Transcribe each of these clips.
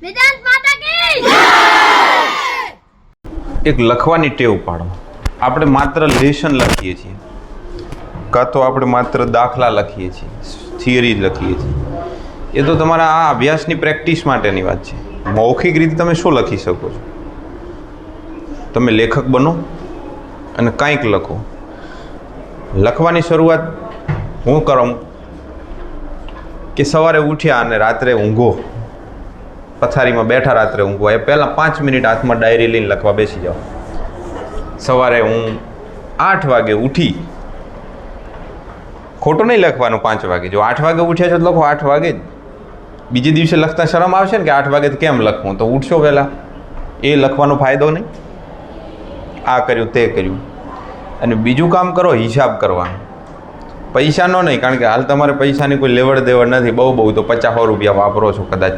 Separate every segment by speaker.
Speaker 1: વેદાંત માતા કી
Speaker 2: એક લખવાની ટેવ પાડો. આપણે માત્ર લેશન લખીએ છીએ, કાં તો આપણે માત્ર દાખલા લખીએ છીએ, થિયરી લખીએ છીએ. એ તો તમારા આ અભ્યાસની પ્રેક્ટિસ માટેની વાત છે. મૌખિક રીતે તમે શું લખી શકો છો? તમે લેખક બનો અને કંઈક લખો. લખવાની શરૂઆત હું કરું કે સવારે ઉઠ્યા અને રાત્રે ઊંઘો, પથારીમાં બેઠા રાત્રે ઊંઘો એ પહેલાં 5 મિનિટ હાથમાં ડાયરી લઈને લખવા બેસી જાઓ. સવારે હું 8 વાગે ઉઠી, ખોટું નહીં લખવાનું 5 વાગે. જો 8 વાગે ઉઠ્યા છો તો લખો 8 વાગે જ. બીજે દિવસે લખતા શરમ આવશે ને કે 8 વાગે કેમ લખવું, તો ઉઠશો પહેલાં. એ લખવાનો ફાયદો નહીં. આ કર્યું તે કર્યું. અને બીજું કામ કરો, હિસાબ કરવાનો. પૈસાનો નહીં, કારણ કે હાલ તમારે પૈસાની કોઈ લેવડ દેવડ નથી. બહુ તો 50-100 રૂપિયા વાપરો છો કદાચ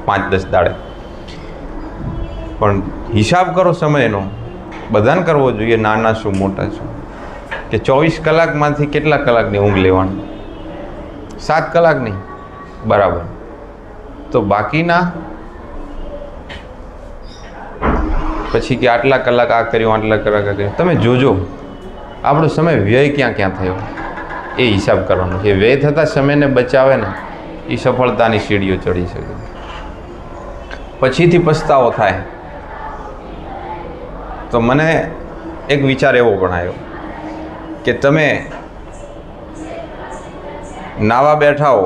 Speaker 2: 5-10 દાડે. પણ હિસાબ કરો સમયનો. બધાને કરવો જોઈએ, નાના શું મોટા શું. કે 24 કલાકમાંથી કેટલા કલાકની ઊંઘ લેવાની? 7 કલાક નહીં, બરાબર. તો બાકીના પછી કે આટલા કલાક આ કર્યું, આટલા કલાક આ કર્યું. તમે જોજો આપણો સમય વ્યય ક્યાં થયો એ હિસાબ કરવાનો છે. વ્યય થતા સમયને બચાવે ને એ સફળતાની સીડીઓ ચડી શકે. પછીથી પસ્તાવો થાય. તો મને એક વિચાર એવો પણ આવ્યો કે તમે નાવા બેઠા હો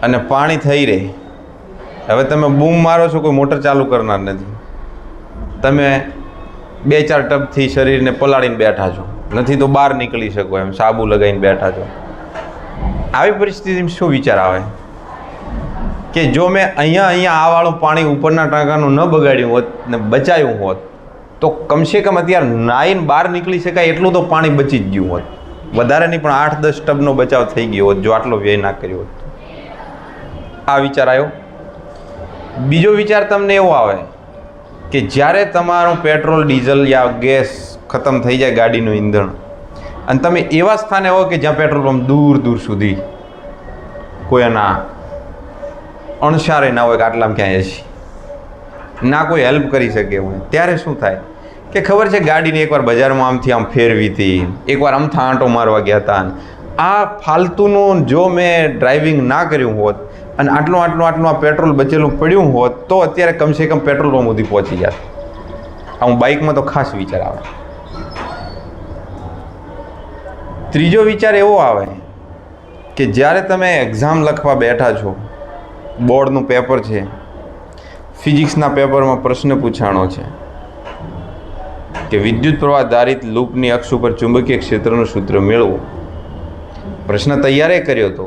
Speaker 2: અને પાણી થઈ રહે. હવે તમે બૂમ મારો છો, કોઈ મોટર ચાલુ કરનાર નથી. તમે 2-4 ટબથી શરીરને પલાળીને બેઠા છો, નથી તો બહાર નીકળી શકો એમ સાબુ લગાવીને બેઠા છો. આવી પરિસ્થિતિમાં શું વિચાર આવે કે જો મેં અહીંયા આ વાળું પાણી ઉપરના ટાંકાનું ન બગાડ્યું હોત ને બચાવ્યું હોત તો કમસે કમ અત્યારે નાહીને બહાર નીકળી શકાય એટલું તો પાણી બચી જ ગયું હોત. વધારે નહીં પણ 8-10 ટબનો બચાવ થઈ ગયો હોત જો આટલો વ્યય ના કર્યો હોત. આ વિચાર આવ્યો. બીજો વિચાર તમને એવો આવે કે જ્યારે તમારું પેટ્રોલ, ડીઝલ યા ગેસ ખતમ થઈ જાય, ગાડીનું ઈંધણ, અને તમે એવા સ્થાને હો કે જ્યાં પેટ્રોલ પંપ દૂર સુધી કોઈ એના અણસારે ના હોય કે આટલામાં ક્યાંય હશે, ના કોઈ હેલ્પ કરી શકે હોય, ત્યારે શું થાય કે ખબર છે ગાડીને એકવાર બજારમાં આમથી આમ ફેરવી હતી, એકવાર આમથા આંટો મારવા ગયા હતા. આ ફાલતુનું જો મેં ડ્રાઇવિંગ ના કર્યું હોત અને આટલું આ પેટ્રોલ બચેલું પડ્યું હોત તો અત્યારે કમસે કમ પેટ્રોલ પંપ સુધી પહોંચી જાય. હું બાઇકમાં તો ખાસ વિચાર આવે. ત્રીજો વિચાર એવો આવે કે જ્યારે તમે એક્ઝામ લખવા બેઠા છો, બોર્ડનું પેપર છે, ફિઝિક્સના પેપરમાં પ્રશ્ન પૂછાણો છે કે વિદ્યુત પ્રવાહ આધારિત લૂપની અક્ષ ઉપર ચુંબકીય ક્ષેત્રનું સૂત્ર મેળવો. પ્રશ્ન તૈયાર કર્યો હતો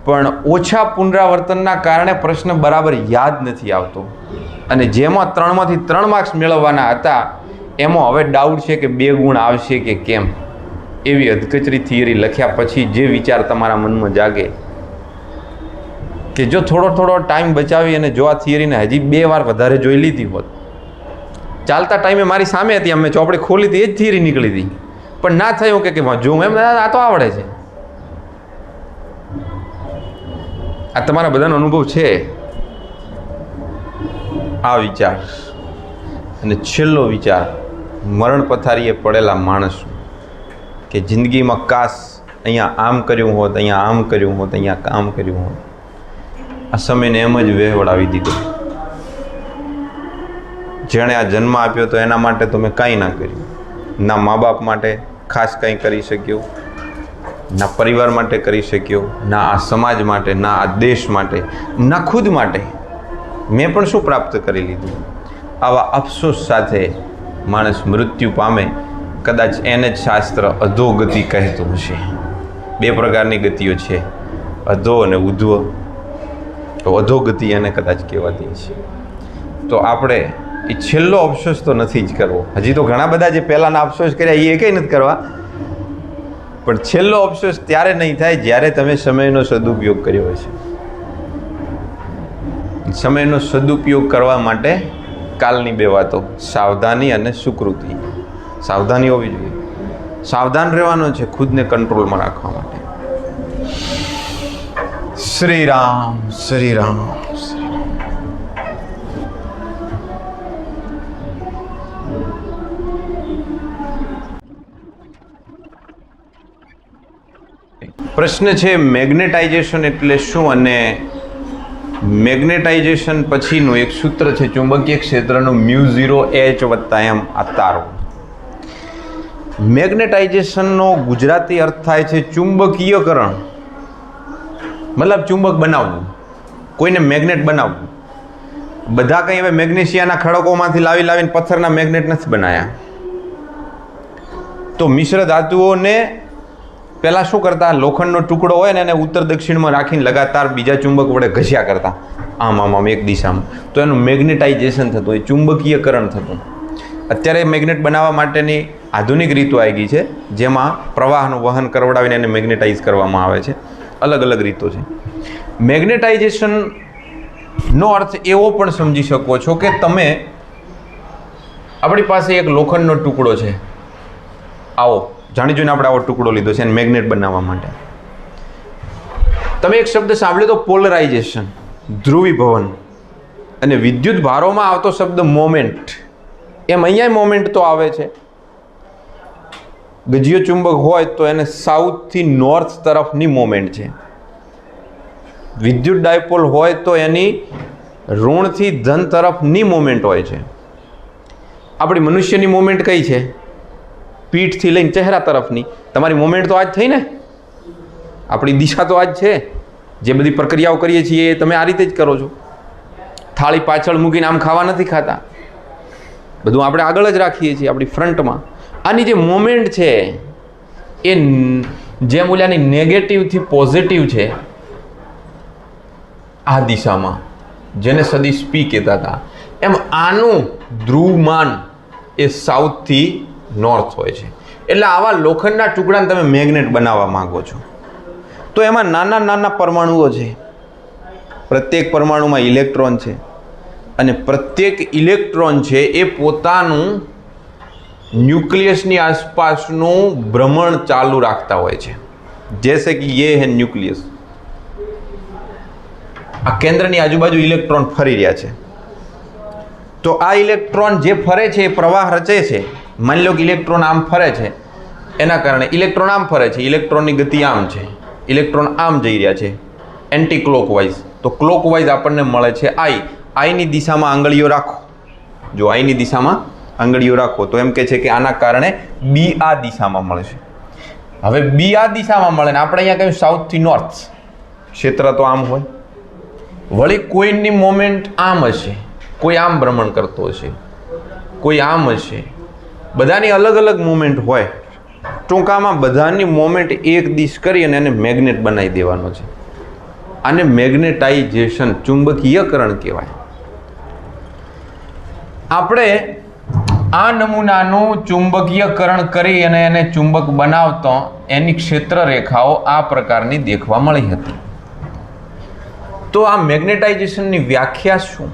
Speaker 2: પણ ઓછા પુનરાવર્તનના કારણે પ્રશ્ન બરાબર યાદ નથી આવતો, અને જેમાં 3માંથી 3 માર્ક્સ મેળવવાના હતા એમાં હવે ડાઉટ છે કે 2 ગુણ આવશે કે કેમ. એવી અધકચરી થિયરી લખ્યા પછી જે વિચાર તમારા મનમાં જાગે કે જો થોડો ટાઈમ બચાવી અને જો આ થિયરીને હજી 2 વાર વધારે જોઈ લીધી હોત. ચાલતા ટાઈમે મારી સામે હતી, અમે ચોપડી ખોલી હતી, એ જ થિયરી નીકળી હતી, પણ ના થયું કે જો એમ આ તો આવડે છે. આ તમારા બધાનો અનુભવ છે. આ વિચાર. અને છેલ્લો વિચાર, મરણ પથારીએ પડેલા માણસ કે જિંદગીમાં કાશ અહીંયા આમ કર્યું હોત, અહીંયા આમ કર્યું હોત, અહીંયા કામ કર્યું હોત. આ સમયને એમ જ વહેવડાવી દીધો. જેણે આ જન્મ આપ્યો તો એના માટે તો મેં કાંઈ ના કર્યું. ના મા બાપ માટે ખાસ કંઈ કરી શક્યો, ના પરિવાર માટે કરી શક્યો, ના આ સમાજ માટે, ના આ દેશ માટે, ના ખુદ માટે. મેં પણ શું પ્રાપ્ત કરી લીધું? આવા અફસોસ સાથે માણસ મૃત્યુ પામે. કદાચ એને જ શાસ્ત્ર અધોગતિ કહેતું હશે. 2 પ્રકારની ગતિઓ છે, અધો અને ઉધ્વ. તો અધોગતિ એને કદાચ કહેવાતી છે. તો આપણે એ છેલ્લો અફસોસ તો નથી જ કરવો. હજી તો ઘણા બધા જે પહેલાંના અફસોસ કર્યા એ કંઈ નથી કરવા, પણ છેલ્લો અફસોસ ત્યારે નહીં થાય જ્યારે તમે સમયનો સદુપયોગ કર્યો હશે. સમયનો સદુપયોગ કરવા માટે કાલની 2 વાતો, સાવધાની અને સુકૃતિ. સાવધાની હોવી જોઈએ. સાવધાન રહેવાનો છે ખુદને કંટ્રોલમાં રાખવા માટે. શ્રી રામ શ્રી રામ. પ્રશ્ન છે મેગ્નેટાઇઝેશન એટલે શું, અને મેગ્નેટાઇઝેશન પછીનું એક સૂત્ર છે ચુંબકીય ક્ષેત્રનું μ0H + m આ તારો. મેગ્નેટાઇઝેશનનો ગુજરાતી અર્થ થાય છે ચુંબકીયકરણ, મતલબ ચુંબક બનાવવું, કોઈને મેગ્નેટ બનાવવું. બધા કંઈ હવે મેગ્નેશિયાના ખડકોમાંથી લાવીને પથ્થરના મેગ્નેટ નથી બનાવ્યા. તો મિશ્ર ધાતુઓને પહેલાં શું કરતા, લોખંડનો ટુકડો હોય ને એને ઉત્તર દક્ષિણમાં રાખીને લગાતાર બીજા ચુંબક વડે ઘસ્યા કરતા, આમ એક દિશામાં. તો એનું મેગ્નેટાઇઝેશન થતું, એ ચુંબકીયકરણ થતું. અત્યારે મેગ્નેટ બનાવવા માટેની આધુનિક રીતો આવી ગઈ છે, જેમાં પ્રવાહનું વહન કરવડાવીને એને મેગ્નેટાઇઝ કરવામાં આવે છે. અલગ અલગ રીતો છે. મેગ્નેટાઇઝેશનનો અર્થ એવો પણ સમજી શકો છો કે તમે, આપણી પાસે એક લોખંડનો ટુકડો છે, આવો જાણી જોઈને આપણે આવો ટુકડો લીધો છે અને મેગ્નેટ બનાવવા માટે. તમે એક શબ્દ સાંભળ્યો તો પોલરાઇઝેશન, ધ્રુવીભવન, અને વિદ્યુત ભારોમાં આવતો શબ્દ મોમેન્ટ. એમ અહીંયા મોમેન્ટ તો આવે છે. ગજીય ચુંબક હોય તો એને સાઉથથી નોર્થ તરફની મોમેન્ટ છે. વિદ્યુત ડાયપોલ હોય તો એની ઋણથી ધન તરફની મોમેન્ટ હોય છે. આપણી મનુષ્યની મોમેન્ટ કઈ છે? પીઠથી લઈને ચહેરા તરફની. તમારી મોમેન્ટ તો આજ થઈ ને, આપણી દિશા તો આજ છે. જે બધી પ્રક્રિયાઓ કરીએ છીએ એ તમે આ રીતે જ કરો છો. થાળી પાછળ મૂકીને આમ ખાવા નથી ખાતા, બધું આપણે આગળ જ રાખીએ છીએ, આપણી ફ્રન્ટમાં. આની જે મોમેન્ટ છે એ જેમ ઓલાની નેગેટિવથી પોઝિટિવ છે આ દિશામાં, જેને સદીશ પી કહેતા હતા, એમ આનું ધ્રુવમાન એ સાઉથથી નોર્થ હોય છે. એટલે આવા લોખંડના ટુકડાને તમે મેગ્નેટ બનાવવા માંગો છો તો એમાં નાના નાના પરમાણુઓ છે. પ્રત્યેક પરમાણુમાં ઇલેક્ટ્રોન છે, અને પ્રત્યેક ઇલેક્ટ્રોન છે એ પોતાનું ન્યુક્લિયસની આસપાસનું ભ્રમણ ચાલુ રાખતા હોય છે. જૈસે કે ये है ન્યુક્લિયસ, આ કેન્દ્રની આજુબાજુ ઇલેક્ટ્રોન ફરી રહ્યા છે. તો આ ઇલેક્ટ્રોન જે ફરે છે એ પ્રવાહ રચે છે. માની લો કે ઇલેક્ટ્રોન આમ ફરે છે, એના કારણે ઇલેક્ટ્રોન આમ ફરે છે, ઇલેક્ટ્રોનની ગતિ આમ છે, ઇલેક્ટ્રોન આમ જઈ રહ્યા છે એન્ટી ક્લોકવાઇઝ. તો ક્લોકવાઇઝ આપણને મળે છે આઈ. આઈની દિશામાં આંગળીઓ રાખો, જો આઈની દિશામાં આંગળીઓ રાખો તો એમ કહે છે કે આના કારણે બી આ દિશામાં મળે છે. હવે બી આ દિશામાં મળે ને આપણે અહીંયા કહ્યું સાઉથથી નોર્થ, ક્ષેત્ર તો આમ હોય. વળી કોઈની મોમેન્ટ આમ હશે, કોઈ આમ ભ્રમણ કરતો હશે, કોઈ આમ હશે, બધાની અલગ અલગ મોમેન્ટ હોય. ટૂંકામાં બધાની મોમેન્ટ એક દિશ કરી અને એને મેગ્નેટ બનાવી દેવાનો છે. આને મેગ્નેટાઇઝેશન, ચુંબકીયકરણ કહેવાય. આપણે આ નમૂનાનું ચુંબકીયકરણ કરી અને એને ચુંબક બનાવતો એની ક્ષેત્ર રેખાઓ આ પ્રકારની દેખવા મળી હતી. તો આ મેગ્નેટાઇઝેશનની વ્યાખ્યા શું?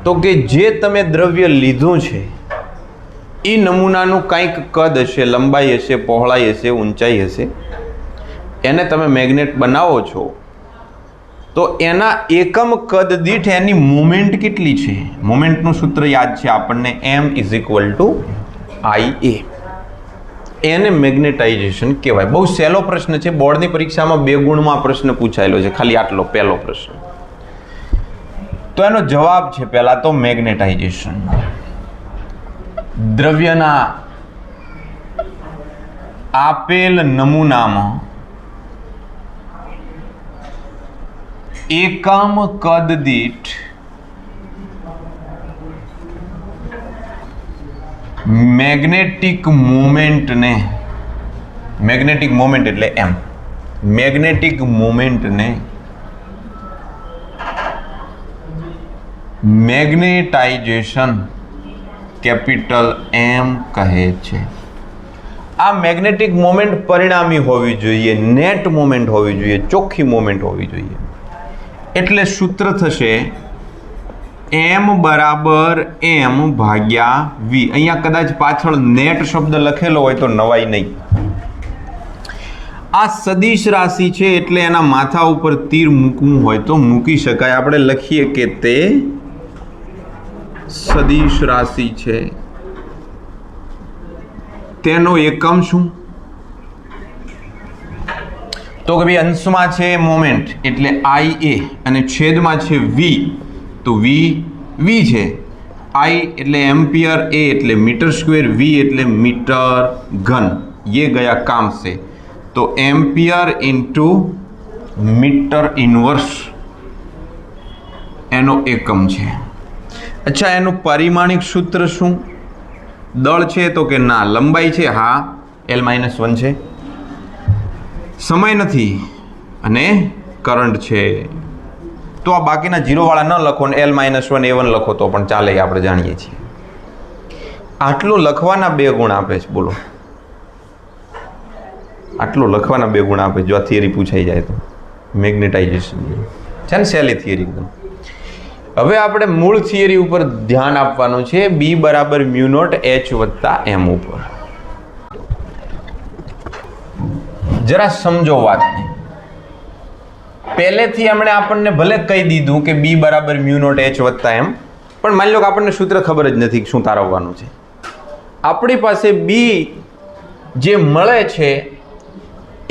Speaker 2: તો કે જે તમે દ્રવ્ય લીધું છે એ નમૂનાનું કંઈક કદ હશે, લંબાઈ હશે, પહોળાઈ હશે, ઊંચાઈ હશે, એને તમે મેગ્નેટ બનાવો છો તો એના એકમ કદ દીઠ એની મોમેન્ટ કેટલી છે? મોમેન્ટનું સૂત્ર યાદ છે આપણને, M = IA. એને મેગ્નેટાઇઝેશન કહેવાય. બહુ સહેલો પ્રશ્ન છે, બોર્ડની પરીક્ષામાં 2 ગુણમાં પ્રશ્ન પૂછાયેલો છે, ખાલી આટલો પહેલો પ્રશ્ન. તો એનો જવાબ છે પહેલા તો મેગ્નેટાઇઝેશન. દ્રવ્યના આપેલ નમૂનામાં એકમ કદ દીઠ મેગ્નેટિક મોમેન્ટને, મેગ્નેટિક મોમેન્ટ એટલે M, મેગ્નેટિક મોમેન્ટને મેગ્નેટાઇઝેશન કેપિટલ M કહે છે. આ મેગ્નેટિક મોમેન્ટ પરિણામી હોવી જોઈએ, નેટ મોમેન્ટ હોવી જોઈએ, ચોખ્ખી મોમેન્ટ હોવી જોઈએ. એટલે સૂત્ર થશે M = M/V. અહીંયા કદાચ પાછળ નેટ શબ્દ લખેલો હોય તો નવાઈ નહીં. આ સદિશ રાશિ છે એટલે એના માથા ઉપર તીર મૂકવું હોય તો મૂકી શકાય. આપણે લખીએ કે તે સદિશ રાશિ છે. તેનો એકમ શું? તો કે ભાઈ અંશમાં છે મોમેન્ટ એટલે IA અને છેદમાં છે V, તો V છે. I એટલે એમ્પિયર, A એટલે મીટર સ્ક્વેર, V એટલે મીટર ઘન. ये गया काम से. तो एम्पियर इंटू मीटर इनवर्स एनो एकम છે. अच्छा એનું પરિમાણિક સૂત્ર શું? દળ છે તો કે ના, લંબાઈ છે હા L-1 છે, સમય નથી અને કરંટ છે. તો આ બાકીના જીરો વાળા ન લખો ને L-1 A1 લખો તો પણ ચાલે, આપણે જાણીએ છીએ. આટલું લખવાના 2 ગુણ આપે છે. બોલો, આટલું લખવાના 2 ગુણ આપે જો આ થિયરી પૂછાઈ જાય તો. મેગ્નેટાઇઝેશન છે ને સહેલી થિયરી એકદમ. હવે આપણે મૂળ થિયરી ઉપર ધ્યાન આપવાનું છે. B બરાબર મ્યુ નોટ H વત્તા M ઉપર. જરા સમજો વાતને. પહેલેથી એમણે આપણને ભલે કહી દીધું કે B બરાબર મ્યુ નોટ H વત્તા M, પણ માની લો કે આપણને સૂત્ર ખબર જ નથી શું તારવવાનું છે. આપણી પાસે B જે મળે છે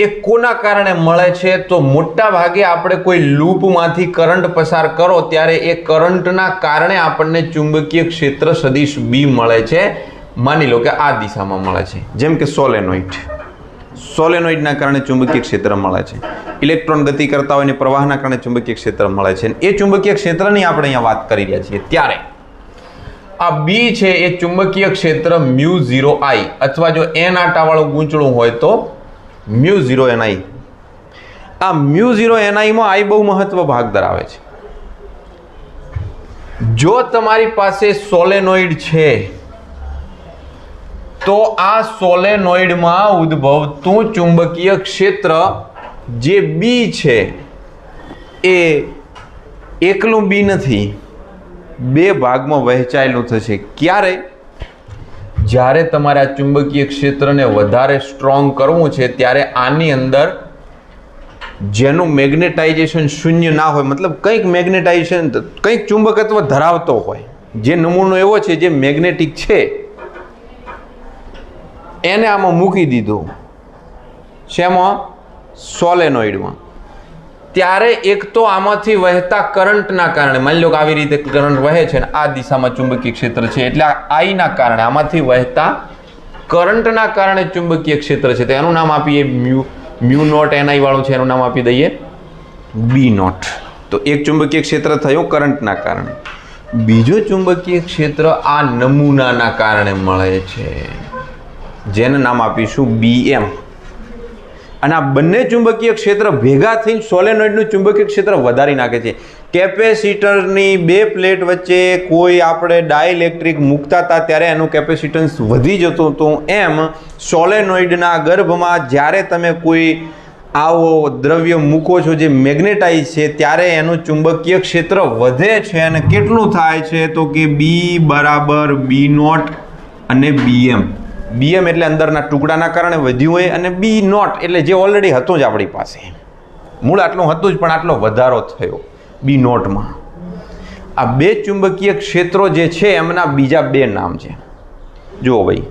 Speaker 2: એ કોના કારણે મળે છે? તો મોટા ભાગે આપણે કોઈ લૂપમાંથી કરંટ પસાર કરો ત્યારે એ કરંટના કારણે આપણને ચુંબકીય ક્ષેત્ર સદિશ B મળે છે. માની લો કે આ દિશામાં મળે છે, જેમ કે સોલેનોઇડના કારણે ચુંબકીય ક્ષેત્ર મળે છે. ઇલેક્ટ્રોન ગતિ કરતા હોય અને પ્રવાહના કારણે ચુંબકીય ક્ષેત્ર મળે છે. એ ચુંબકીય ક્ષેત્રની આપણે અહીંયા વાત કરી રહ્યા છીએ. ત્યારે આ B છે એ ચુંબકીય ક્ષેત્ર μ0I અથવા જો n આટાવાળું ગૂંચળું હોય તો μ0NI. આ μ0NI માં I બહુ મહત્વ ભાગ ધરાવે છે. જો તમારી પાસે સોલેનોઇડ છે તો આ સોલેનોઇડમાં ઉદ્ભવતું ચુંબકીય ક્ષેત્ર જે B છે એ એકલું B નથી, 2 ભાગમાં વહેંચાયેલું થશે. ક્યારે? જ્યારે તમારે આ ચુંબકીય ક્ષેત્રને વધારે સ્ટ્રોંગ કરવું છે ત્યારે આની અંદર જેનું મેગ્નેટાઇઝેશન શૂન્ય ના હોય, મતલબ કંઈક મેગ્નેટાઇઝેશન, કંઈક ચુંબકત્વ ધરાવતો હોય, જે નમૂનો એવો છે જે મેગ્નેટિક છે, એને આમાં મૂકી દીધું. શેમાં? સોલેનોઇડમાં. ત્યારે એક તો આમાંથી વહેતા કરંટના કારણે, માની લો કે આવી રીતે કરંટ વહે છે અને આ દિશામાં ચુંબકીય ક્ષેત્ર છે, એટલે I ના કારણે આમાંથી વહેતા કરંટના કારણે ચુંબકીય ક્ષેત્ર છે, તો એનું નામ આપીએ મ્યુ નોટ NI વાળું છે, એનું નામ આપી દઈએ B નોટ. તો એક ચુંબકીય ક્ષેત્ર થયું કરંટના કારણે. બીજું ચુંબકીય ક્ષેત્ર આ નમૂનાના કારણે મળે છે, જેને નામ આપીશું BM. અને આ બંને ચુંબકીય ક્ષેત્ર ભેગા થઈને સોલેનોઇડનું ચુંબકીય ક્ષેત્ર વધારી નાખે છે. કેપેસિટરની 2 પ્લેટ વચ્ચે કોઈ આપણે ડાઇલેક્ટ્રિક મૂકતા હતા ત્યારે એનું કેપેસિટન્સ વધી જતું હતું, એમ સોલેનોઇડના ગર્ભમાં જ્યારે તમે કોઈ આવો દ્રવ્ય મૂકો છો જે મેગ્નેટાઇઝ છે ત્યારે એનું ચુંબકીય ક્ષેત્ર વધે છે. અને કેટલું થાય છે? તો કે B બરાબર B નોટ અને BM. BM એટલે અંદરના ટુકડાના કારણે વધ્યું હોય, અને B નોટ એટલે જે ઓલરેડી હતું જ આપણી પાસે, મૂળ આટલું હતું જ પણ આટલો વધારો થયો B નોટમાં. આ 2 ચુંબકીય ક્ષેત્રો જે છે એમના બીજા 2 નામ છે. જુઓ ભાઈ,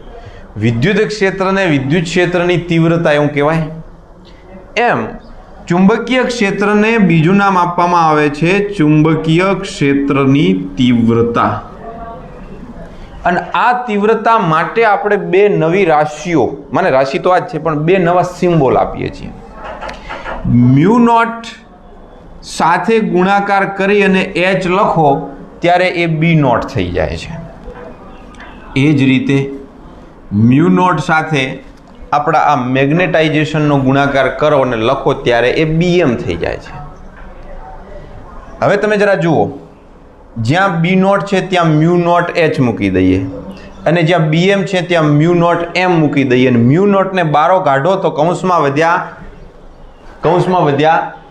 Speaker 2: વિદ્યુત ક્ષેત્રને વિદ્યુત ક્ષેત્રની તીવ્રતા એવું કહેવાય, એમ ચુંબકીય ક્ષેત્રને બીજું નામ આપવામાં આવે છે ચુંબકીય ક્ષેત્રની તીવ્રતા. અને આ તીવ્રતા માટે આપણે 2 નવી રાશિઓ, મને રાશિ તો આ જ છે પણ 2 નવા સિમ્બોલ આપીએ છીએ. મ્યુ નોટ સાથે ગુણાકાર કરી અને H લખો ત્યારે એ B નોટ થઈ જાય છે. એ જ રીતે મ્યુ નોટ સાથે આપણા આ મેગ્નેટાઇઝેશનનો ગુણાકાર કરો અને લખો ત્યારે એ BM થઈ જાય છે. હવે તમે જરા જુઓ, જ્યાં B નોટ છે ત્યાં મ્યુ નોટ H મૂકી દઈએ, અને જ્યાં BM છે ત્યાં મ્યુ નોટ M મૂકી દઈએ, અને મ્યુ નોટને બારો કાઢો તો કૌંસમાં વધ્યા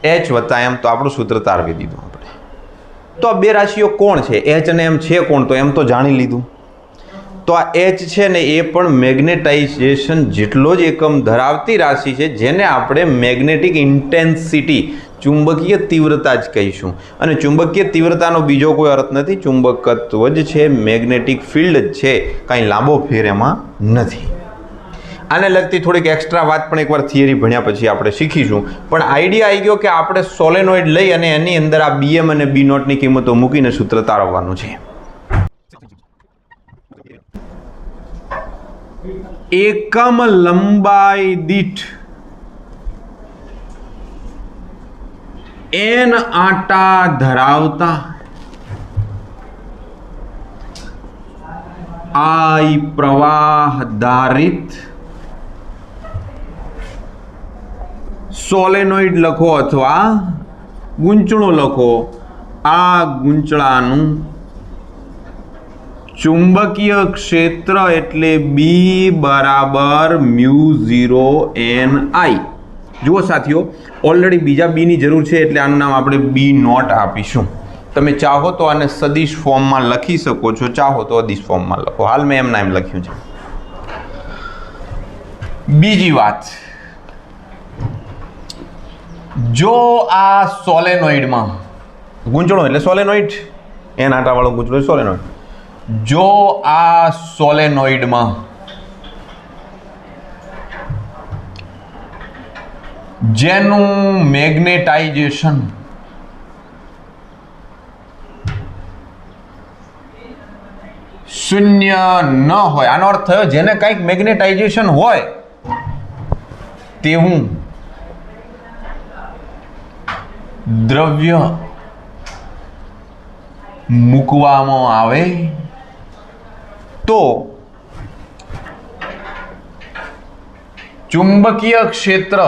Speaker 2: H વત્તા M. તો આપણું સૂત્ર તારવી દીધું આપણે. તો આ 2 રાશિઓ કોણ છે? H અને M છે કોણ? તો M તો જાણી લીધું. તો આ એચ છે ને એ પણ મેગ્નેટાઇઝેશન જેટલો જ એકમ ધરાવતી રાશિ છે, જેને આપણે મેગ્નેટિક ઇન્ટેન્સિટી, ચુંબકીય તીવ્રતા જ કહીશું. અને ચુંબકીય તીવ્રતાનો બીજો કોઈ અર્થ નથી, ચુંબકત્વ જ છે, મેગ્નેટિક ફિલ્ડ જ છે, કાંઈ લાંબો ફેર એમાં નથી. આને લગતી થોડીક એક્સ્ટ્રા વાત પણ એકવાર થિયરી ભણ્યા પછી આપણે શીખીશું. પણ આઈડિયા આવી ગયો કે આપણે સોલેનોઇડ લઈ અને એની અંદર આ BM અને B નોટની કિંમતો મૂકીને સૂત્ર તારવવાનું છે. એકમ લંબાઈ દીઠ n આંટા ધરાવતા I પ્રવાહ ધારિત સોલેનોઇડ લખો અથવા ગૂંચળું લખો. આ ગૂંચળાનું ચુંબકીય ક્ષેત્ર એટલે B બરાબર μ0 Ni. જુઓ સાથીઓ, ઓલરેડી બીજા બીની જરૂર છે એટલે આનું નામ આપણે B નોટ આપીશું. તમે ચાહો તો આને સદિશ ફોર્મમાં લખી શકો છો, ચાહો તો અદિશ ફોર્મમાં લખો. હાલ મેં એમના એમ લખ્યું છે. બીજી વાત, જો આ સોલેનોઇડમાં, ગૂંચળો એટલે સોલેનોઇડ, એન આંટાવાળો ગૂંચળો સોલેનોઇડ, જો આ સોલેનોઇડમાં જેનું મેગ્નેટાઇઝેશન શૂન્ય ન હોય, આનો અર્થ થયો જેને કંઈક મેગ્નેટાઇઝેશન હોય તેવું દ્રવ્ય મૂકવામાં આવે તો ચુંબકીય ક્ષેત્ર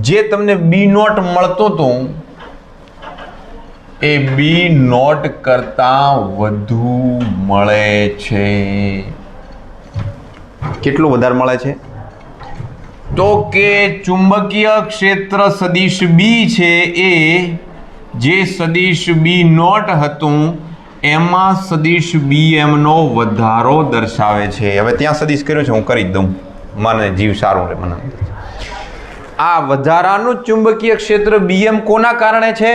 Speaker 2: જે તમને B નોટ મળતો હતો એ B નોટ કરતા વધુ મળે છે. કેટલું વધારે મળે છે? તો કે ચુંબકીય ક્ષેત્ર સદિશ B છે એ જે સદિશ B નોટ હતું એમાં સદિશ BM નો વધારો દર્શાવે છે. હવે ત્યાં સદિશ કર્યો છે, હું કરી જ દઉં, મને જીવ સારું રહે. મને આ વધારાનું ચુંબકીય ક્ષેત્ર BM કોના કારણે છે?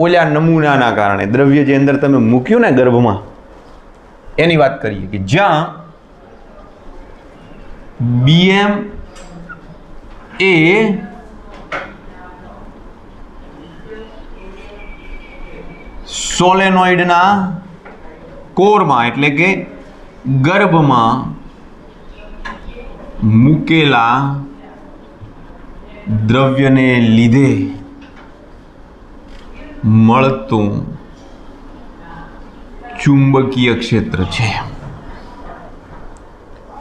Speaker 2: ઓલા નમૂનાના કારણે. દ્રવ્ય જે અંદર તમે મૂક્યું ને ગર્ભમાં, એની વાત કરીએ કે જ્યાં BM એ સોલેનોઇડના કોરમાં એટલે કે ગર્ભમાં મૂકેલા દ્રવ્યને લીધે મળતું ચુંબકીય ક્ષેત્ર છે.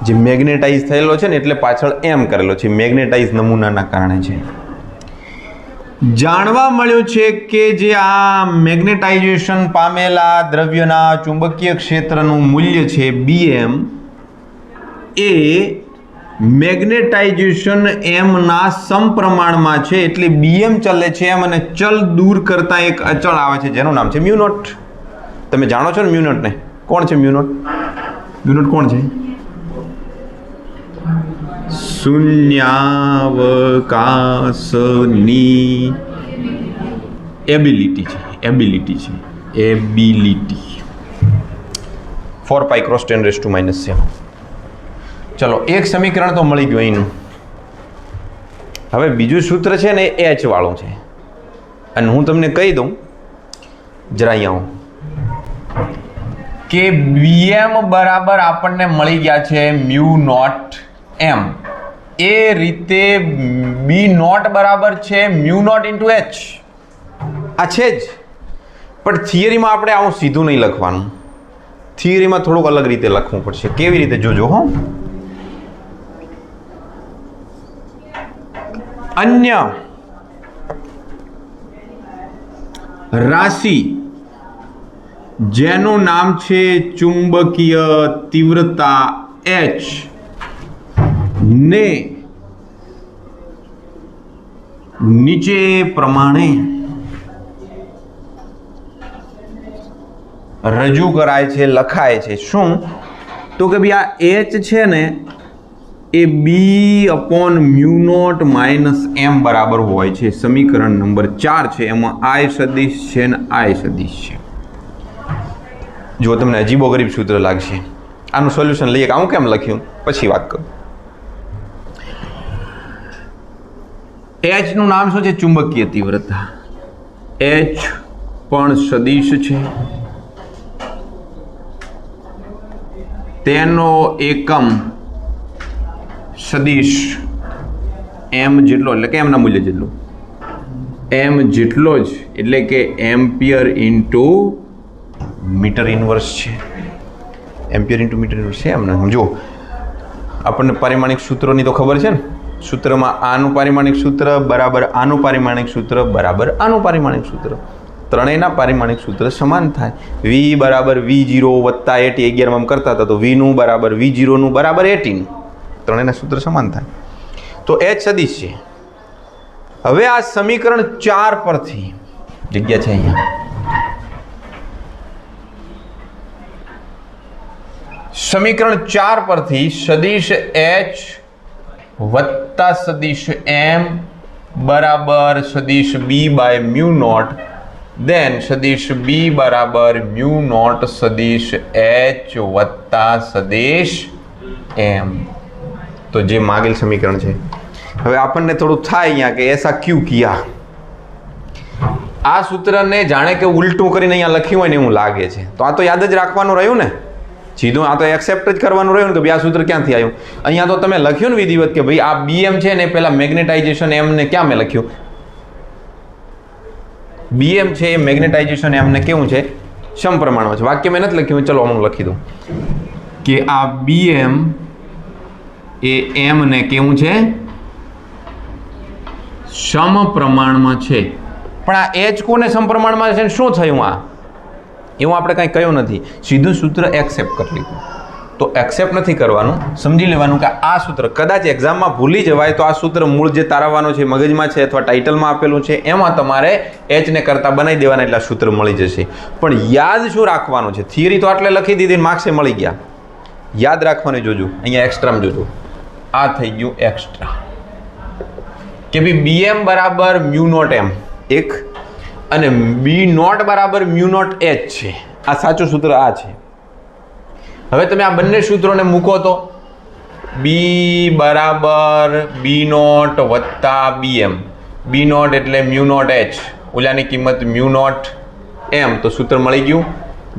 Speaker 2: જે મેગ્નેટાઇઝ થયેલો છે ને એટલે પાછળ એમ કરેલો છે, મેગ્નેટાઇઝ નમૂનાના કારણે છે. જાણવા મળ્યું છે કે જે આ મેગ્નેટાઇઝેશન પામેલા દ્રવ્યના ચુંબકીય ક્ષેત્રનું મૂલ્ય છે BM એ મેગ્નેટાઇઝેશન M ના સમપ્રમાણમાં છે. એટલે BM ચલે છે એમ અને ચલ દૂર કરતા એક અચળ આવે છે જેનું નામ છે મ્યુ નોટ. તમે જાણો છો ને મ્યુ નોટ ને? કોણ છે મ્યુ નોટ? મ્યુ નોટ કોણ છે? શૂન્યાવકાશની એબિલિટી છે. Ability 4 pi cross 10⁻⁷. ચલો, એક સમીકરણ તો મળી ગયું અહીંનું. હવે બીજું સૂત્ર છે ને એ H વાળું છે અને હું તમને કહી દઉં જરા અહીંયા કે BM બરાબર આપણને મળી ગયા છે મ્યુ નોટ M. એ રીતે B નોટ બરાબર છે મ્યુ નોટ ઇન્ટુ H. આ છે જ, પણ થિયરીમાં આપણે આવું સીધું નહીં લખવાનું. થિયરીમાં થોડુંક અલગ રીતે લખવું પડશે. કેવી રીતે જોજો હો. અન્ય રાશિ જેનું નામ છે ચુંબકીય તીવ્રતા H ને નીચે પ્રમાણે રજૂ કરાય છે, લખાય છે. શું? તો કે ભાઈ આ એચ છે ને એ B/μ0 - બરાબર હોય છે. સમીકરણ નંબર 4 છે, એમાં આઈ સદિશ છે ને આઈ સદિશ છે. જો તમને અજીબો ગરીબ સૂત્ર લાગશે, આનું સોલ્યુશન લઈએ કે આવું કેમ લખ્યું પછી વાત કરું. એચ નું નામ શું છે? ચુંબકીય તીવ્રતા. એચ પણ સદિશ છે, તેનો એકમ સદિશ એમ જેટલો, એટલે કે એમના મૂલ્ય જેટલો, એમ જેટલો જ, એટલે કે એમ્પિયર ઇન્ટુ મીટર ઇનવર્સ છે. એમ્પિયર ઇન્ટુ મીટર ઇનવર્સ છે. એમને સમજો, આપણને પારિમાણિક સૂત્રોની તો ખબર છે ને. સૂત્રમાં આનું પારિમાણિક સૂત્ર બરાબર આનું પારિમાણિક સૂત્ર બરાબર આનું પારિમાણિક સૂત્ર, ત્રણેયના પારિમાણિક સૂત્ર સમાન થાય. V બરાબર V0 વત્તા 80, 11 કરતા હતા તો V નું બરાબર V0 નું બરાબર 80, ત્રણેયના સૂત્ર સમાન થાય. તો H સદિશ છે. હવે આ સમીકરણ 4 પરથી જગ્યા છે અહીંયા, સમીકરણ 4 પરથી સદિશ H વત્તા સદિશ M બરાબર સદિશ B/μ0, દેન સદિશ B બરાબર μ0 સદિશ H વત્તા સદિશ M. તો જે માગેલ સમીકરણ છે. હવે આપણને થોડું થાય અહીંયા કે એસા ક્યુ કિયા. આ સૂત્રને જાણે કે ઉલટું કરીને અહીંયા લખ્યું હોય ને એવું લાગે છે. તો આ તો યાદ જ રાખવાનું રહ્યું ને, સીધું આ તો એક્સેપ્ટ જ કરવાનું રહ્યું ને કે ભાઈ આ સૂત્ર ક્યાંથી આવ્યું. અહીંયા તો તમે લખ્યું ને વિધિવત કે ભાઈ આ BM છે ને પેલા મેગ્નેટાઇઝેશન M ને ક્યાં મેં લખ્યું? BM છે એ મેગ્નેટાઇઝેશન M ને કેવું છે? સમપ્રમાણમાં છે. વાક્ય મેં નથી લખ્યું, ચલો હું લખી દઉં કે આ BM એ M ને કેવું છે? સમપ્રમાણમાં છે. પણ આ H કોને સમપ્રમાણમાં છે? શું થયું? આ એવું આપણે કાંઈ કહ્યું નથી, સીધું સૂત્ર એક્સેપ્ટ કરી લીધું. તો એક્સેપ્ટ નથી કરવાનું, સમજી લેવાનું કે આ સૂત્ર કદાચ એક્ઝામમાં ભૂલી જવાય તો આ સૂત્ર મૂળ જે તારવવાનો છે મગજમાં છે અથવા ટાઇટલમાં આપેલું છે એમાં તમારે એચને કરતા બનાવી દેવાના, એટલે સૂત્ર મળી જશે. પણ યાદ શું રાખવાનું છે? થિયરી તો આટલે લખી દીધી, માર્ક્સે મળી ગયા. યાદ રાખવાનું જોજો, અહીંયા એક્સ્ટ્રામાં જોજો, આ થઈ ગયું એક્સ્ટ્રા કે ભાઈ BM બરાબર μ0 M એક અને B0 બરાબર μ0 H છે. આ સાચું સૂત્ર આ છે. હવે તમે આ બંને સૂત્રોને મૂકો તો B બરાબર B0 વત્તા BM, B0 એટલે μ0 H, ઓલાની કિંમત μ0 M, તો સૂત્ર મળી ગયું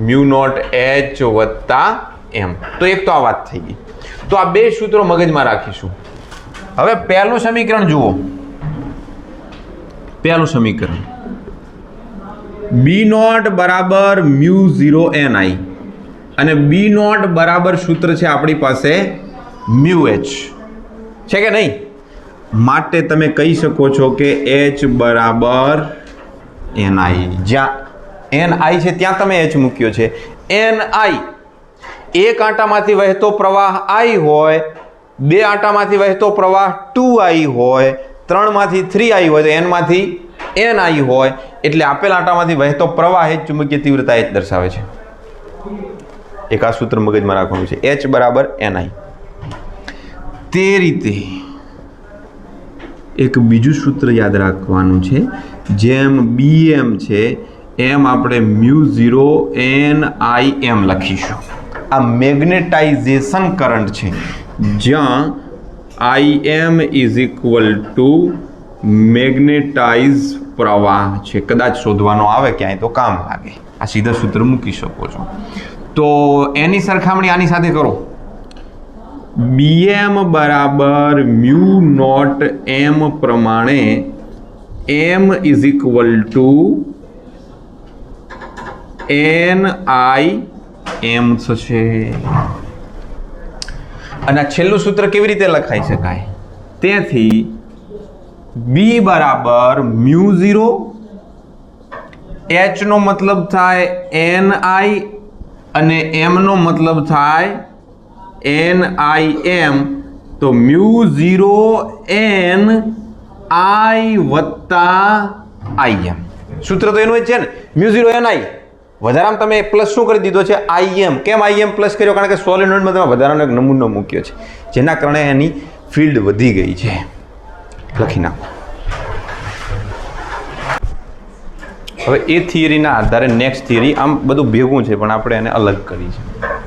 Speaker 2: μ0 H વત્તા M. તો એક તો આ વાત થઈ ગઈ. તો આ બે સૂત્રો મગજમાં રાખીશું. હવે પહેલું સમીકરણ જુઓ, પહેલું સમીકરણ B0 બરાબર μ0 ni અને B0 બરાબર સૂત્ર છે આપણી પાસે μH છે કે નહીં? માટે તમે કહી શકો છો કે H બરાબર ni. જ્યાં ni છે ત્યાં તમે H મૂક્યો છે. ni એક આંટામાંથી વહેતો પ્રવાહ I હોય, બે આંટામાંથી વહેતો પ્રવાહ 2I હોય, 3માંથી 3I હોય તો n માંથી ni હોય, એટલે આપેલ આંટામાંથી વહેતો પ્રવાહ એ ચુંબકીય તીવ્રતા H દર્શાવે છે. એક આ સૂત્ર મગજમાં રાખવાનું છે, H બરાબર ni. તે રીતે એક બીજું સૂત્ર યાદ રાખવાનું છે, જેમ BM છે એમ આપણે μ0 NIM લખીશું. આ મેગ્નેટાઇઝેશન કરંટ છે, જ્યાં IM is equal two magnetise પ્રવાહ છે. કદાચ શોધવાનો આવે ક્યાંય તો કામ લાગે, આ સીધા સૂત્ર મૂકી શકો છો. તો એની સરખામણી આની સાથે કરો. BM બરાબર μ0 M પ્રમાણે M is equal two NIM થશે. અને છેલ્લું સૂત્ર કેવી રીતે લખાઈ શકાય? તેથી B બરાબર μ0, H નો મતલબ થાય NI અને M નો મતલબ થાય NIM, તો μ0 NI વત્તા IM. સૂત્ર તો એનું જ છે ને, μ0 NI વધારામાં તમે પ્લસ શું કરી દીધો છે? IM. કેમ IM પ્લસ કર્યો? કારણ કે સોલેનોઇડમાં તમે વધારાનો એક નમૂનો મૂક્યો છે, જેના કારણે એની ફિલ્ડ વધી ગઈ છે. લખી નાખો. હવે એ થિયરીના આધારે નેક્સ્ટ થિયરી, આમ બધું ભેગું છે પણ આપણે એને અલગ કરી છે.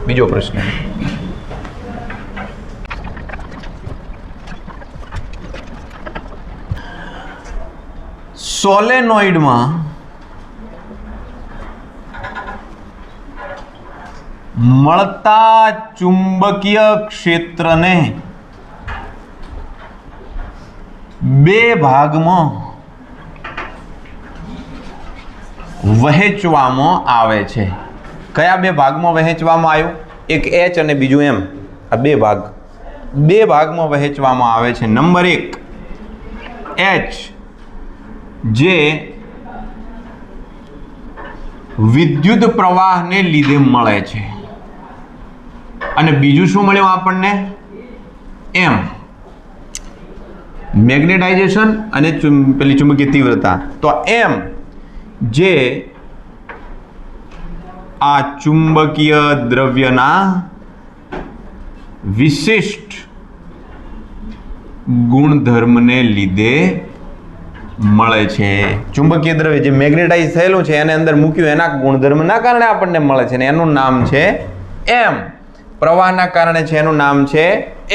Speaker 2: બીજો પ્રશ્ન, સોલેનોઇડમાં મળતા ચુંબકીય ક્ષેત્રને બે ભાગમાં વહેંચવામાં આવે છે. કયા બે ભાગમાં વહેંચવામાં આવ્યું? એક H અને બીજું M. આ બે ભાગમાં વહેંચવામાં આવે છે. નંબર 1 H, જે વિદ્યુત પ્રવાહને લીધે મળે છે, અને બીજું શું મળ્યું આપણને? M, મેગ્નેટાઇઝેશન અને પેલી ચુંબકીય તીવ્રતા. તો M જે આ ચુંબકીય દ્રવ્યના વિશિષ્ટ ગુણધર્મને લીધે મળે છે. ચુંબકીય દ્રવ્ય જે મેગ્નેટાઇઝ થયેલું છે એને અંદર મૂક્યું, એના ગુણધર્મના કારણે આપણને મળે છે, ને એનું નામ છે M. પ્રવાહના કારણે છે એનું નામ છે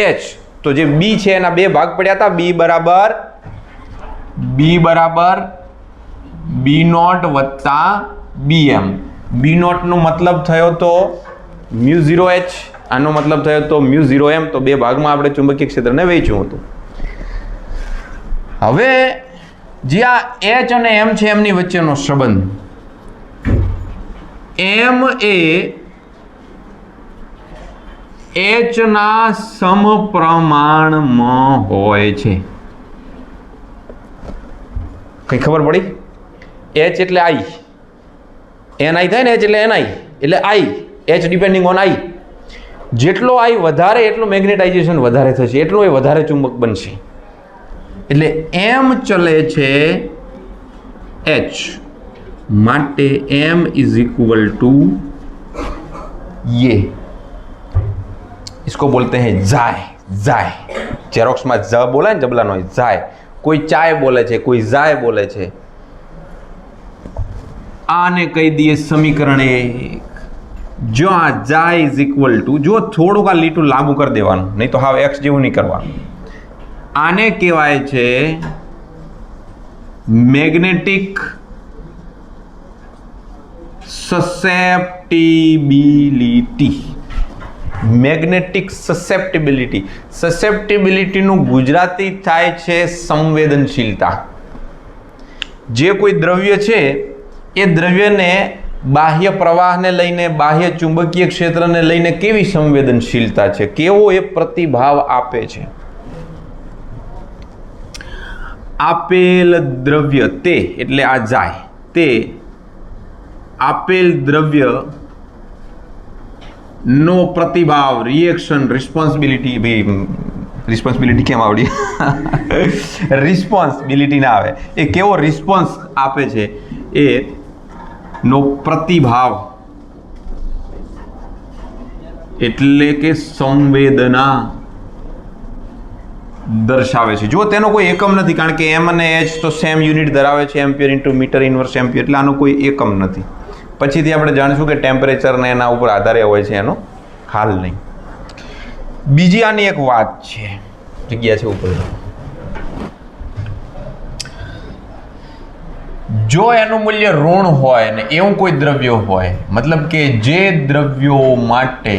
Speaker 2: H. તો જે B છે એના બે ભાગ પડ્યા હતા. B બરાબર B0 વત્તા BM. B0 નો મતલબ થયો તો μ0H, આનો મતલબ થયો તો μ0M. તો બે ભાગમાં આપણે ચુંબકીય ક્ષેત્રને વહેંચ્યું હતું. હવે જે આ H અને M છે એમની વચ્ચેનો સંબંધ, M એ H ના સમપ્રમાણમાં હોય છે. કઈ ખબર પડી? H એટલે I, NI થાય ને, H એટલે NI એટલે I, H depending on I. જેટલો I વધારે એટલું મેગ્નેટાઇઝેશન વધારે થશે, એટલું એ વધારે ચુંબક બનશે. એટલે M ચલે છે H, માટે M इज इक्वल टू ये, इसको बोलते हैं जाय. जेरोक्स में ज बोला है, जबला नो जाय. कोई चाय बोले छे, कोई जाय बोले छे. आने कही दिए समीकरण 1. जो आ जाय इज इक्वल टू, जो थोड़ू का लीटू लागू कर देवानुं, नहीं तो हाव एक्स जेवुं नहीं करवानुं. आने कहेवाय छे मैग्नेटिक ससेप्टिबिलिटी. મેગ્નેટિક સસેપ્ટિબિલિટીનું ગુજરાતી થાય છે સંવેદનશીલતા. જે કોઈ દ્રવ્ય છે એ દ્રવ્યને બાહ્ય પ્રવાહને લઈને, બાહ્ય ચુંબકીય ક્ષેત્રને લઈને કેવી સંવેદનશીલતા છે, કેવો એ પ્રતિભાવ આપે છે. આપેલ દ્રવ્ય તે એટલે આ જાય, તે આપેલ દ્રવ્ય નો પ્રતિભાવ, રિએક્શન, રિસ્પોન્સિબિલિટી કેમ આવડી? રિસ્પોન્સિબિલિટી ના આવે, એ કેવો રિસ્પોન્સ આપે છે એ નો પ્રતિભાવ એટલે કે સંવેદના દર્શાવે છે. જો તેનો કોઈ એકમ નથી, કારણ કે M અને H તો સેમ યુનિટ ધરાવે છે, ampere into metre inverse ampere, એટલે આનો કોઈ એકમ નથી. પછીથી આપણે જાણીશું કે ટેમ્પરેચરને એના ઉપર આધારે હોય છે, એનો ખ્યાલ નહીં. બીજી આની એક વાત છે, જગ્યા છે ઉપર. જો એનું મૂલ્ય ઋણ હોય ને એવું કોઈ દ્રવ્ય હોય, મતલબ કે જે દ્રવ્યો માટે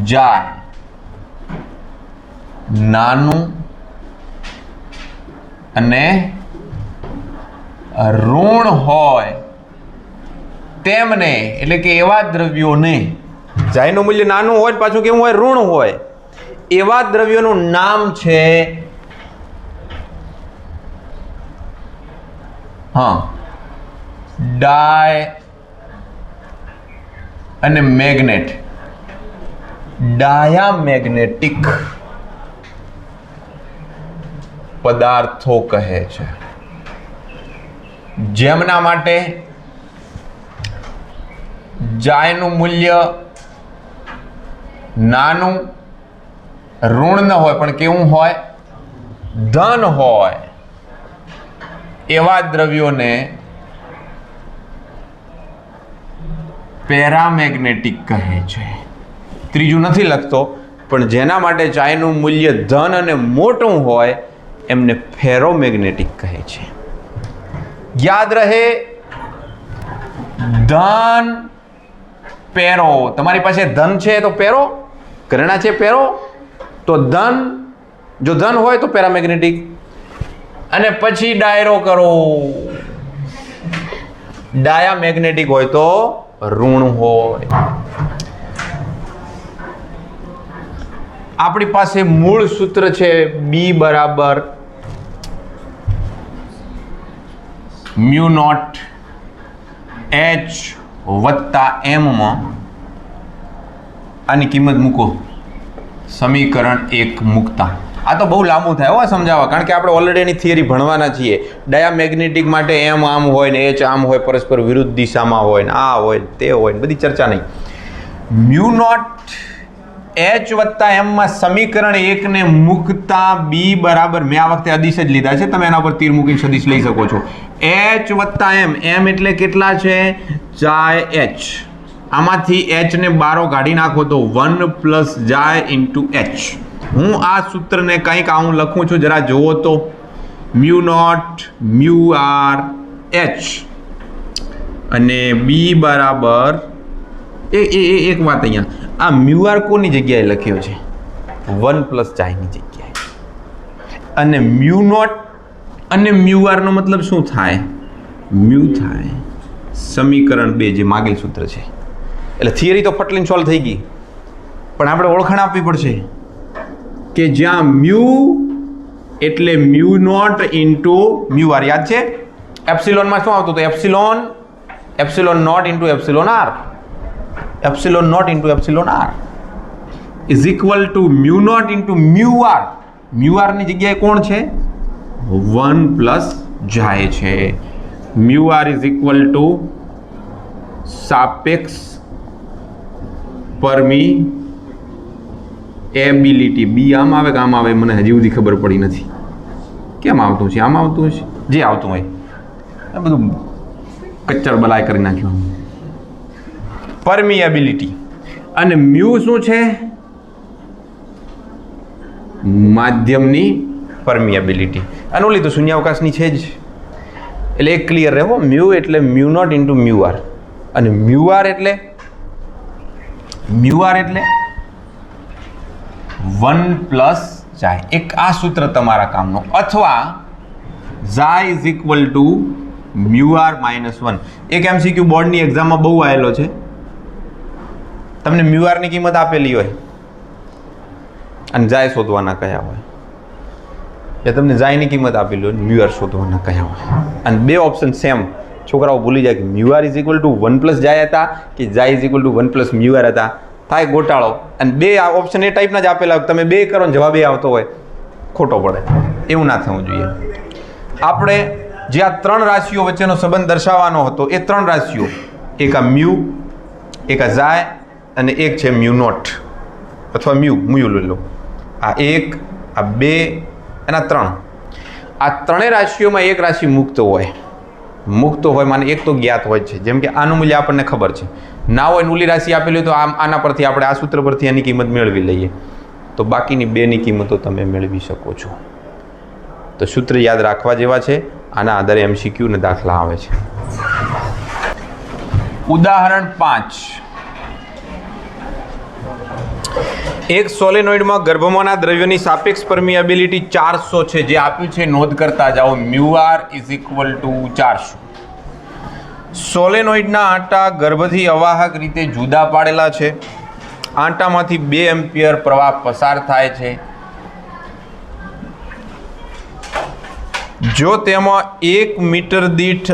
Speaker 2: જાય નાનું અને ઋણ હોય તેમને, એટલે કે એવા દ્રવ્યોને, જાયનું મૂલ્ય નાનું હોય પાછું કેવું હોય? ઋણ હોય. એવા દ્રવ્યોનું નામ છે ડાય અને મેગ્નેટ, ડાયામેગ્નેટિક પદાર્થો કહે છે. જેમના માટે જાયનું મૂલ્ય નાનું ઋણ ન હોય પણ કેવું હોય? ધન હોય એવા દ્રવ્યોને પેરામેગ્નેટિક કહે છે. ત્રીજું નથી લખતો, પણ જેના માટે ચાયનું મૂલ્ય ધન અને મોટું હોય એમને ફેરોમેગ્નેટિક કહે છે. યાદ રહે, ધન પેરો. તમારી પાસે ધન છે તો પેરો, ઘરેણા છે પેરો, તો ધન, જો ધન હોય તો પેરામેગ્નેટિક, અને પછી ડાયરો કરો, ડાયામેગ્નેટિક હોય તો ઋણ હોય. આપણી પાસે મૂળ સૂત્ર છે B બરાબર મ્યુ નોટ H વત્તા M માં આની કિંમત મૂકો સમીકરણ 1 મૂકતા. આ તો બહુ લાંબુ થાય હો સમજાવવા, કારણ કે આપણે ઓલરેડી એની થિયરી ભણવાના છીએ. ડાયામેગ્નેટિક માટે M આમ હોય ને H આમ હોય, પરસ્પર વિરુદ્ધ દિશામાં હોય ને આ હોય તે હોય ને બધી ચર્ચા નહીં. મ્યુ નોટ H વત્તા M માં સમીકરણ 1 ને મૂકતા B બરાબર, મેં આ વખતે અદિશ જ લીધા છે, તમે એના પર તીર મૂકીને સદિશ લઈ શકો છો. H વત્તા M, M એટલે કેટલા છે? જાય H. આમાંથી H ને બારો કાઢી નાખો તો 1 પ્લસ જાય ઇન્ટુ H. હું આ સૂત્રને કંઈક આવું લખું છું, જરા જુઓ તો. Mu not mu R H અને B બરાબર એક વાત અહીંયા, આ મ્યુ આર કોની જગ્યાએ લખ્યો છે? 1 પ્લસ ચાયની જગ્યાએ. અને મ્યુ નોટ અને મ્યુ આર નો મતલબ શું થાય? મ્યુ થાય. સમીકરણ 2 જે માગેલ સૂત્ર છે. એટલે થિયરી તો ફટલીને સોલ્વ થઈ ગઈ, પણ આપણે ઓળખાણ આપવી પડશે કે જ્યાં મ્યુ એટલે mu not into mu R. યાદ છે એપ્સિલોનમાં શું આવતું હતું? Epsilon not into epsilon R. Epsilon not into epsilon R is equal to mu not into mu R. Mu R ની જગ્યાએ કોણ છે? 1 પ્લસ જાય છે. Mu R is equal to સાપેક્ષ પરમીએબિલિટી. બી આમ આવે કે આમ આવે મને હજી સુધી ખબર પડી નથી. કેમ આવતું છે? આમ આવતું હશે, જે આવતું હોય. આ બધું કચ્ચર બલાય કરી નાખ્યું. પરમીએબિલિટી. અને મ્યુ શું છે? માધ્યમની પરમીએબિલિટી. અને ઓલી તો શૂન્યાવકાશની છે જ. એટલે એક ક્લિયર રહે, મ્યુ એટલે mu not into mu R. અને મ્યુ આર એટલે 1 પ્લસ જાય. એક આ સૂત્ર તમારા કામનો. અથવા chi is equal to mu r minus 1. એક MCQ બોર્ડની એક્ઝામમાં બહુ આવેલો છે. તમને મ્યુ આરની કિંમત આપેલી હોય અને ઝાય શોધવાના કયા હોય, એ તમને ઝાયની કિંમત આપેલી હોય, મ્યુ આર શોધવાના કયા હોય, અને બે ઓપ્શન સેમ. છોકરાઓ ભૂલી જાય કે mu R is equal to 1 plus જાય હતા કે chi is equal to 1 plus mu r હતા. થાય ગોટાળો. અને બે ઓપ્શન એ ટાઈપના જ આપેલા હોય, તમે બે કરો ને જવાબ એ આવતો હોય, ખોટો પડે. એવું ના થવું જોઈએ. આપણે જે આ ત્રણ રાશિઓ વચ્ચેનો સંબંધ દર્શાવવાનો હતો, એ ત્રણ રાશિઓ, એક આ મ્યુ, એક આ ઝાય અને એક છે મ્યુ નોટ અથવા મ્યુ લઈ લો. આ 1, આ 2 અને આ 3. આ ત્રણેય રાશિઓમાં એક રાશિ મુક્ત હોય માને એક તો જ્ઞાત હોય છે. જેમ કે આનું મૂલ્ય આપણને ખબર છે, ના હોય નૂલી રાશિ આપેલી હોય તો આના પરથી આપણે આ સૂત્ર પરથી એની કિંમત મેળવી લઈએ, તો બાકીની બેની કિંમતો તમે મેળવી શકો છો. તો સૂત્ર યાદ રાખવા જેવા છે. આના આધારે MCQ ને દાખલા આવે છે. ઉદાહરણ 5. એક સોલેનોઇડમાં ગર્ભમાંના દ્રવ્યની સાપેક્ષ પરમિએબિલિટી 400 છે, જે આપ્યું છે નોંધ કરતા જાઓ. Mu R is equal to 400. સોલેનોઇડના આંટા ગર્ભથી અવાહક રીતે જુદા પાડેલા છે. આંટામાંથી 2 એમ્પિયર પ્રવાહ પસાર થાય છે. જો તેમાં 1 મીટર દીઠ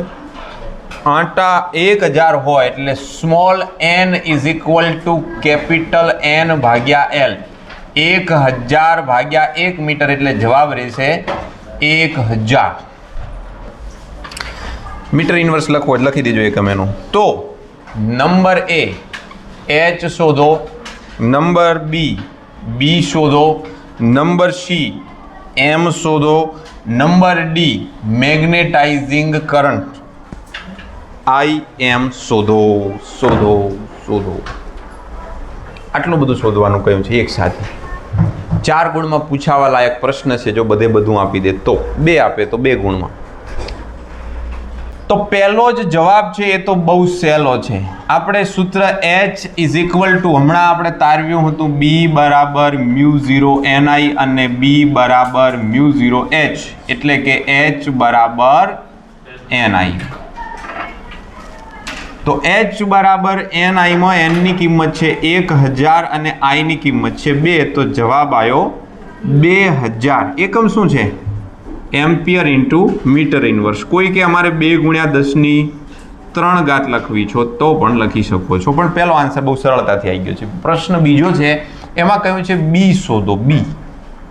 Speaker 2: આંટા 1000 હોય એટલે small n is equal two capital N ભાગ્યા L. 1000 ભાગ્યા 1 મીટર એટલે જવાબ રહેશે 1000. મીટર ઇન્વર્સ લખવો એટલે લખી દેજો એકમ એનું. તો નંબર એ એચ શોધો, નંબર બી શોધો, નંબર સી એમ શોધો, નંબર ડી મેગ્નેટાઇઝિંગ કરંટ આઈ એમ શોધો. આટલું બધું શોધવાનું કહ્યું છે એક સાથે. 4 ગુણમાં પૂછાવા લાયક પ્રશ્ન છે. જો બધું આપી દે તો 2 આપે તો 2 ગુણમાં. તો પહેલો જ જવાબ છે એ તો બહુ સહેલો છે. આપણે સૂત્ર H = હમણાં આપણે તારવ્યું હતું B બરાબર μ0 ni અને B બરાબર μ0 H, એટલે કે H બરાબર ni. તો H બરાબર ni માં n ની કિંમત છે 1000 અને I ની કિંમત છે 2, તો જવાબ આવ્યો 2000. એકમ શું છે? Ampere into metre inverse. કોઈ કે અમારે 2 × 10³ લખવી છો તો પણ લખી શકો છો, પણ પહેલો આન્સર બહુ સરળતાથી આવી ગયો છે. પ્રશ્ન બીજો છે, એમાં કહ્યું છે બી શોધો. બી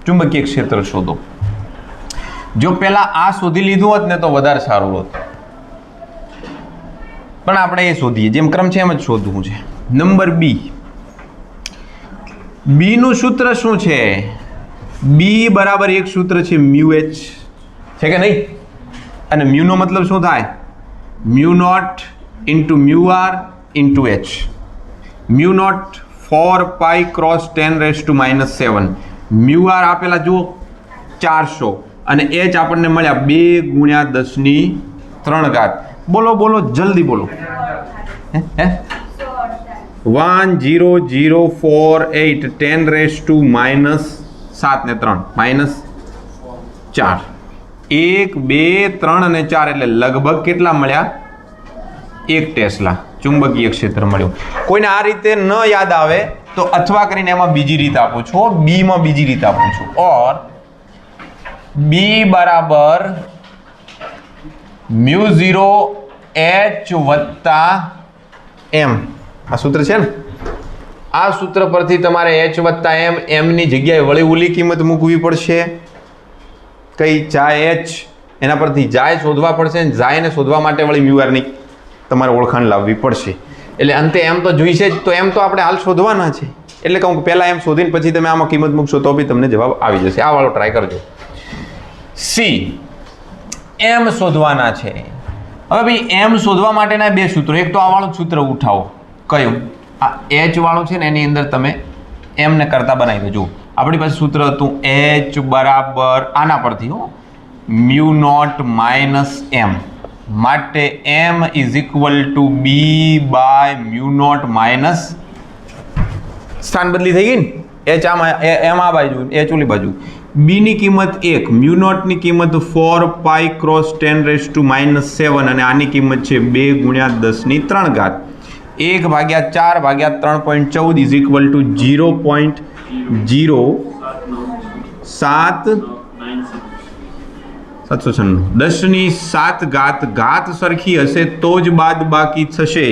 Speaker 2: ચુંબકીય ક્ષેત્ર શોધો. જો પહેલા આ શોધી લીધું હોત ને તો વધારે સારું હોત, પણ આપણે એ શોધીએ, જેમ ક્રમ છે એમ જ શોધવું છે. નંબર બી નું સૂત્ર શું છે? બી બરાબર એક સૂત્ર છે μh, છે કે નહીં? અને મ્યુનો મતલબ શું થાય? μ0 × μr × h. μ0 4π × 10⁻⁻⁷. μr આપેલા જુઓ 400 અને h આપણને મળ્યા 2 × 10³ બોલો જલ્દી બોલો. 10048 10⁻⁻⁷ ને 3 -4. 1 2 3 અને 4 એટલે લગભગ કેટલા મળ્યા? 1 ટેસ્લા ચુંબકીય ક્ષેત્ર મળ્યું. કોઈને આ રીતે ન યાદ આવે તો અથવા કરીને એમાં બીજી રીત આપું છું. બી માં બીજી રીત આપું છું. ઓર બી બરાબર μ0 H + m. આ સૂત્ર છે ને? આ સૂત્ર પરથી તમારે H + m ની જગ્યાએ વળી ઓલી કિંમત મૂકવી પડશે. કઈ? જાય H, એના પરથી જાય શોધવા પડશે, ને જાયને શોધવા માટે વળી μr ની તમારે ઓળખાણ લાવવી પડશે. એટલે અંતે એમ તો જોઈશે જ, તો એમ તો આપણે હાલ શોધવાના છે. એટલે કહું કે પહેલાં એમ શોધીને પછી તમે આમાં કિંમત મૂકશો તો બી તમને જવાબ આવી જશે. આ વાળો ટ્રાય કરજો. સી એમ શોધવાના છે. હવે ભાઈ એમ શોધવા માટેના 2 સૂત્રો. એક તો આ વાળું સૂત્ર ઉઠાવો. કયું? આ H વાળું છે ને, એની અંદર તમે m ને કરતા બનાવી દો. આપણી પાસે સૂત્ર હતું H બરાબર આના પરથી μ0 - m, માટે m = b/μ0 - સ્થાન બદલી થઈ ગઈ ને? H આમાં, m આ બાજુ, H ઓલી બાજુ. b ની કિંમત 1, μ0 ની કિંમત 4π × 10⁻⁷ અને આની કિંમત છે 2 × 10³ 1/4/3.14 = 0.0796. ઘાત સરખી હશે તો જ બાદ બાકી થશે.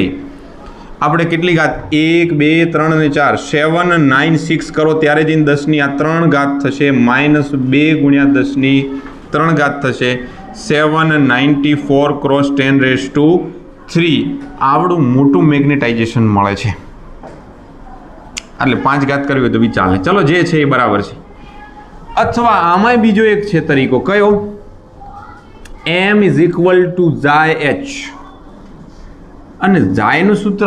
Speaker 2: આપણે કેટલી ઘાત? 1 2 3 અને 4 796 કરો ત્યારે જઈને 10³ થશે, -2 × 10³ થશે. 794 × 10⁻³ આવડું મોટું મેગ્નેટાઇઝેશન મળે છે. એટલે 5 કરવી હોય તો બી ચાલે. ચલો, જે છે એ બરાબર છે. અથવા આમાંય બીજો એક છે તરીકો. કયો? m = ℤ. અને નું સૂત્ર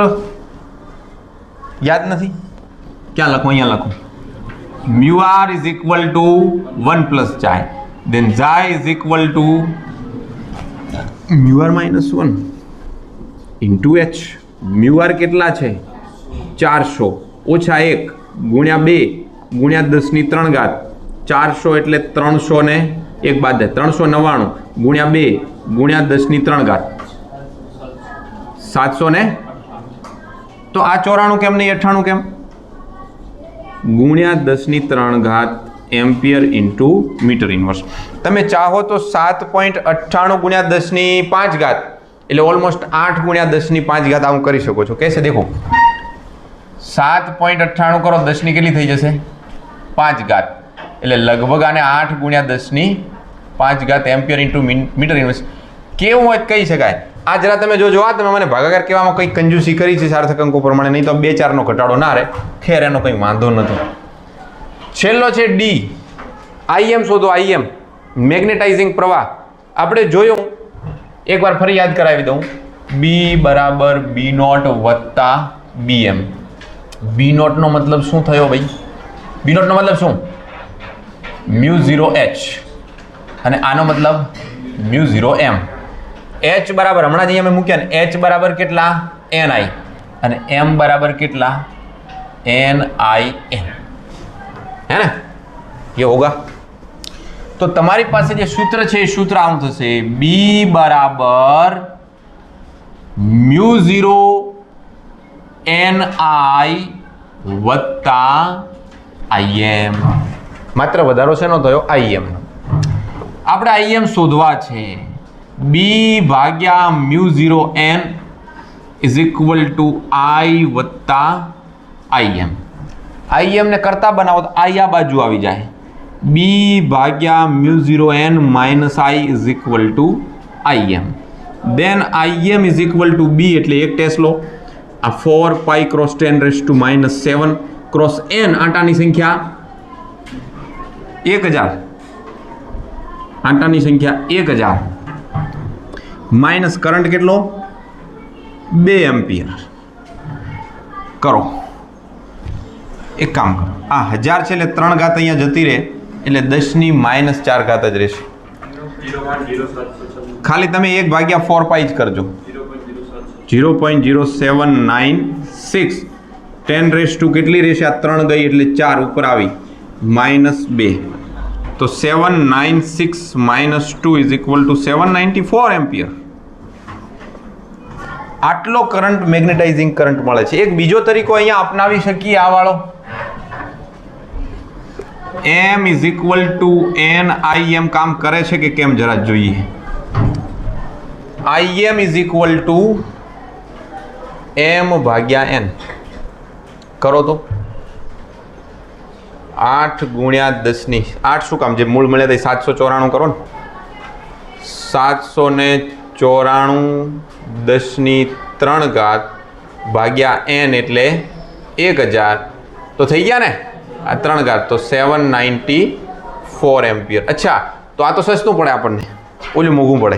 Speaker 2: યાદ નથી? ક્યાં લખો? અહીંયા લખો. μr = 1 + chi, then chi = μr - 1 into h. μr કેટલા છે? 400 - 1 × 2 × 10³ 400 એટલે 300 ને 1 બાદ 399 × 2 × 10³ 700 ને, તો આ 94 કેમ નહીં? 98 કેમ? ×10³ એમ્પિયર ઇન્ટુ મીટર ઇન્વર્સ. તમે ચાહો તો 7.98 × 10⁵ એટલે ઓલમોસ્ટ 8 × 10⁵ આવું કરી શકો છો. कैसे देखो? 7.98 કરો, 10 ની કેટલી થઈ જશે? 5 એટલે લગભગ આને 8 × 10⁵ એમ્પિયર ઇન્ટુ મીટર ઇન્વર્સ. કેવું હોય કહી શકાય આ જરા તમે જોજો, આ તમે મને ભાગાકાર કહેવામાં કંઈક કંજૂસી કરી છે સાર્થક અંકો પ્રમાણે, નહીં તો 2-4નો ઘટાડો ના રહે. ખેર એનો કંઈ વાંધો નથી. છેલ્લો છે ડી. આઈએમ શોધો. આઈએમ મેગ્નેટાઇઝિંગ પ્રવાહ. આપણે જોયું, એકવાર ફરી યાદ કરાવી દઉં. બી બરાબર બી નોટ વત્તા બીએમ. બી નોટનો મતલબ શું થયો ભાઈ? બી નોટનો મતલબ શું? μ0h. અને આનો મતલબ μ0m. h બરાબર હમણાં જ અમે મૂક્યા ને, h બરાબર કેટલા? ni. અને m બરાબર કેટલા? nin. હે ને? ये होगा. તો તમારી પાસે જે સૂત્ર છે એ સૂત્ર આવું થશે: બી બરાબર μ0 ni વત્તા im. માત્ર વધારો શેનો થયો? im. આપણે im શોધવા છે. બી ભાગ્યા μ0 n is equal two i વત્તા im. im ને કરતા બનાવો તો i આ બાજુ આવી જાય. બી ભાગ્યા μ0 n minus i is equal to im. Then im is equal to B એટલે એક ટેસ્લો. આ 4 પાઈ ક્રોસ 10⁻⁷ ક્રોસ n આંટાની સંખ્યા 1000. આંટાની સંખ્યા 1000 માઇનસ કરંટ કેટલો? 2 એમ્પિયર. કરો એક કામ કરો, આ 1000 છે એટલે 3 ઘાત અહીંયા જતી રહે એટલે 10⁻⁴ જ રહેશે. ખાલી તમે 1/4 પાઈ જ કરજો. 0.0796 10 કેટલી રહેશે? આ 3 ગઈ એટલે 4 ઉપર આવી -2. તો 796 -2 ઇઝ ઇક્વલ ટુ 794 એમ્પિયર. આટલો કરંટ મેગ્નેટાઇઝિંગ કરંટ મળે છે. એક બીજો તરીકો અહીંયા અપનાવી શકીએ, આ વાળો. m is equal two NIM કામ કરે છે કે કેમ જરા જોઈએ. im is equal two m ભાગ્યા n. કરો તો 8 ગુણ્યા 10 8 શું કામ? જે મૂળ મળ્યા હતા 794 કરો ને. 794 10⁻³ ભાગ્યા n એટલે 1000. તો થઈ ગયા ને આ 3 ઘાત, તો 794 એમ્પિયર. અચ્છા, તો આ તો સસ્તું પડે આપણને, ઓલું મોંઘું પડે.